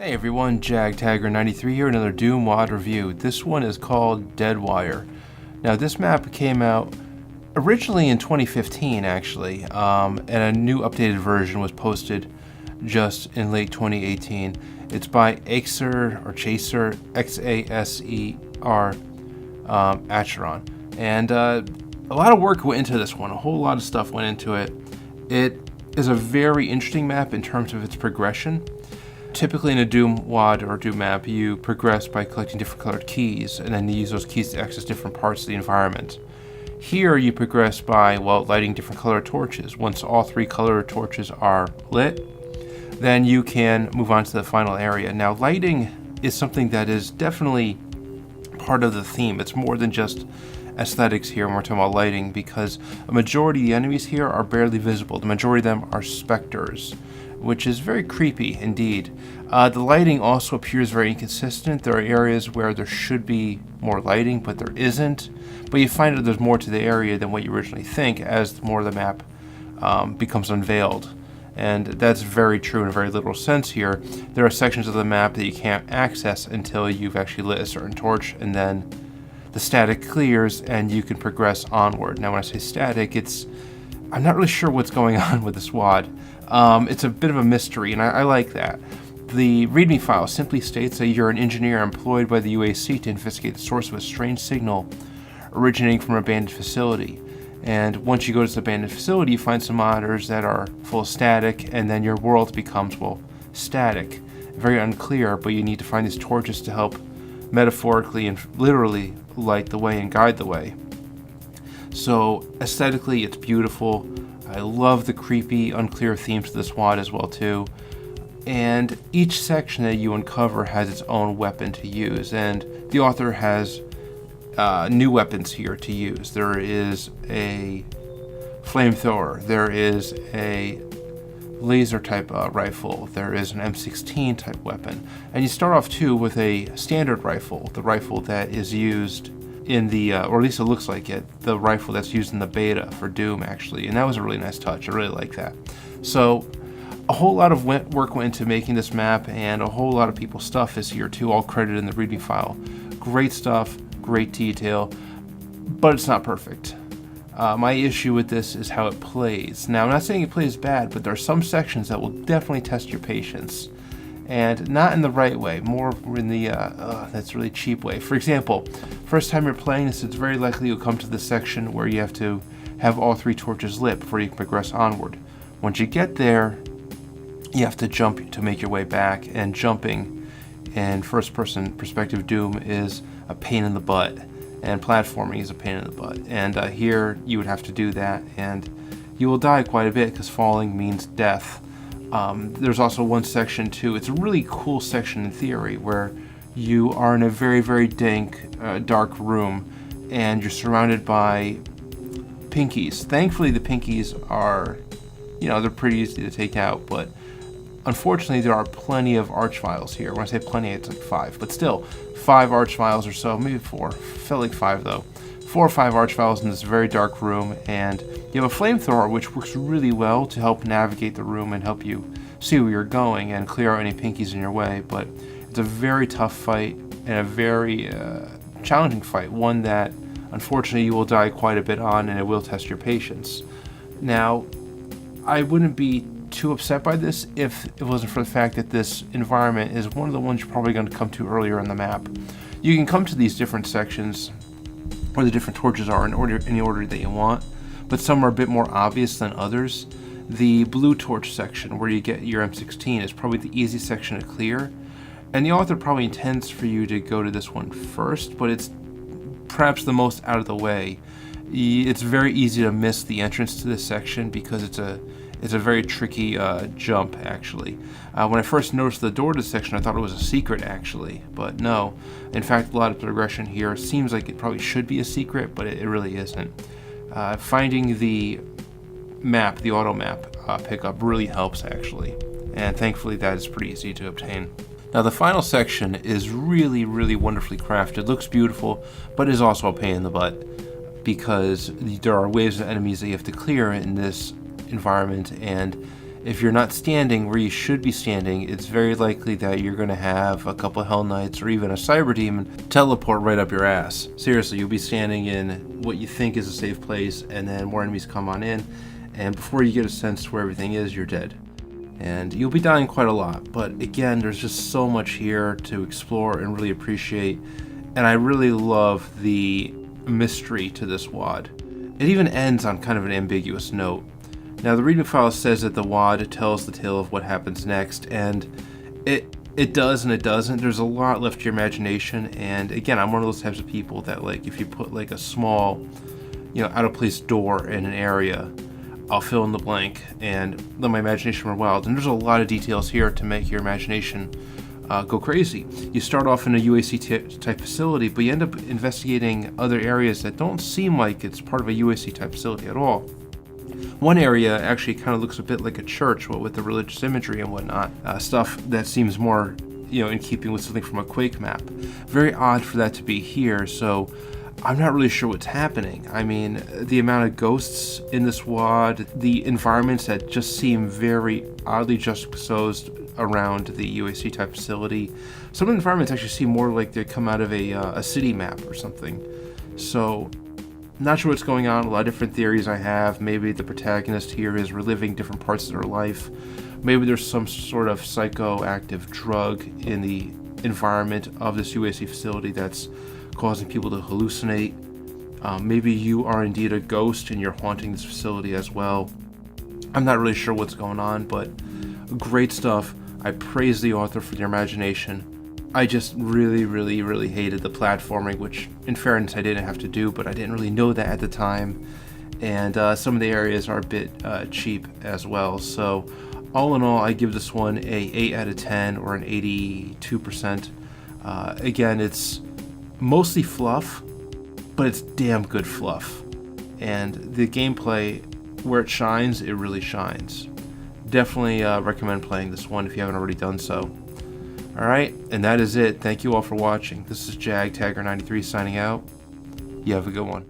Hey everyone, JagTagger93 here, another Doom WAD review. This one is called Dead.wire. Now this map came out originally in 2015 actually, and a new updated version was posted just in late 2018. It's by Xaser, or Xaser, Xaser, Acheron. And a lot of work went into this one, a whole lot of stuff went into it. It is a very interesting map in terms of its progression. Typically in a Doom WAD or Doom map, you progress by collecting different colored keys, and then you use those keys to access different parts of the environment. Here you progress by, lighting different colored torches. Once all three colored torches are lit, then you can move on to the final area. Now lighting is something that is definitely part of the theme. It's more than just aesthetics here when we're talking about lighting, because a majority of the enemies here are barely visible. The majority of them are specters, which is very creepy indeed. The lighting also appears very inconsistent. There are areas where there should be more lighting, but there isn't. But you find that there's more to the area than what you originally think as more of the map becomes unveiled. And that's very true in a very literal sense here. There are sections of the map that you can't access until you've actually lit a certain torch, and then the static clears and you can progress onward. Now when I say static, I'm not really sure what's going on with this WAD. It's a bit of a mystery, and I like that. The README file simply states that you're an engineer employed by the UAC to investigate the source of a strange signal originating from an abandoned facility. And once you go to this abandoned facility, you find some monitors that are full of static, and then your world becomes, static. Very unclear, but you need to find these torches to help metaphorically and literally light the way and guide the way. So aesthetically, it's beautiful. I love the creepy, unclear themes to this WAD as well too. And each section that you uncover has its own weapon to use, and the author has new weapons here to use. There is a flamethrower, there is a laser type rifle, there is an M16 type weapon, and you start off too with a standard rifle, the rifle that is used in the, or at least it looks like it, the rifle that's used in the beta for Doom actually, and that was a really nice touch. I really like that. So a whole lot of work went into making this map, and a whole lot of people's stuff is here too, all credited in the README file. Great stuff, great detail, but it's not perfect. My issue with this is how it plays. Now I'm not saying it plays bad, but there are some sections that will definitely test your patience. And not in the right way, more in the, that's really cheap way. For example, first time you're playing this, it's very likely you'll come to the section where you have to have all three torches lit before you can progress onward. Once you get there, you have to jump to make your way back, and jumping in first-person perspective Doom is a pain in the butt, and platforming is a pain in the butt. And here you would have to do that, and you will die quite a bit because falling means death. There's also one section too, it's a really cool section in theory, where you are in a very, very dank, dark room, and you're surrounded by pinkies. Thankfully the pinkies are, they're pretty easy to take out, but unfortunately there are plenty of archviles here. When I say plenty, it's like 5, but still 5 archviles or so, maybe 4, felt like 5 though. 4 or 5 archviles in this very dark room, and you have a flamethrower which works really well to help navigate the room and help you see where you're going and clear out any pinkies in your way. But it's a very tough fight and a very challenging fight, one that unfortunately you will die quite a bit on, and it will test your patience. Now, I wouldn't be too upset by this if it wasn't for the fact that this environment is one of the ones you're probably going to come to earlier in the map. You can come to these different sections where the different torches are in any order that you want, but some are a bit more obvious than others. The blue torch section, where you get your M16, is probably the easiest section to clear, and the author probably intends for you to go to this one first, but it's perhaps the most out of the way. It's very easy to miss the entrance to this section because it's a very tricky jump actually. When I first noticed the door to this section, I thought it was a secret actually, but no. In fact, a lot of progression here seems like it probably should be a secret, but it really isn't. Finding the map, the auto map pickup really helps actually, and thankfully that is pretty easy to obtain. Now the final section is really, really wonderfully crafted. Looks beautiful, but is also a pain in the butt because there are waves of enemies that you have to clear in this environment, and If you're not standing where you should be standing, it's very likely that you're going to have a couple of Hell Knights or even a Cyber Demon teleport right up your ass. Seriously, you'll be standing in what you think is a safe place, and then more enemies come on in, and before you get a sense to where everything is, you're dead. And you'll be dying quite a lot, but again, there's just so much here to explore and really appreciate, and I really love the mystery to this WAD. It even ends on kind of an ambiguous note. Now, the readme file says that the WAD tells the tale of what happens next, and it does and it doesn't. There's a lot left to your imagination, and again, I'm one of those types of people that, like, if you put like a small, out of place door in an area, I'll fill in the blank and let my imagination run wild. And there's a lot of details here to make your imagination go crazy. You start off in a UAC type facility, but you end up investigating other areas that don't seem like it's part of a UAC type facility at all. One area actually kind of looks a bit like a church, with the religious imagery and whatnot, stuff that seems more, in keeping with something from a Quake map. Very odd for that to be here, so I'm not really sure what's happening. I mean, the amount of ghosts in this WAD, the environments that just seem very oddly juxtaposed around the UAC type facility. Some of the environments actually seem more like they come out of a city map or something. So, not sure what's going on. A lot of different theories I have. Maybe the protagonist here is reliving different parts of their life. Maybe there's some sort of psychoactive drug in the environment of this UAC facility that's causing people to hallucinate. Maybe you are indeed a ghost and you're haunting this facility as well. I'm not really sure what's going on, but great stuff. I praise the author for their imagination. I just really hated the platforming, which in fairness I didn't have to do, but I didn't really know that at the time. And some of the areas are a bit cheap as well. So all in all, I give this one a 8 out of 10 or an 82%. Again, it's mostly fluff, but it's damn good fluff. And the gameplay, where it shines, it really shines. Definitely recommend playing this one if you haven't already done so. Alright, and that is it. Thank you all for watching. This is JagTagger93 signing out. You have a good one.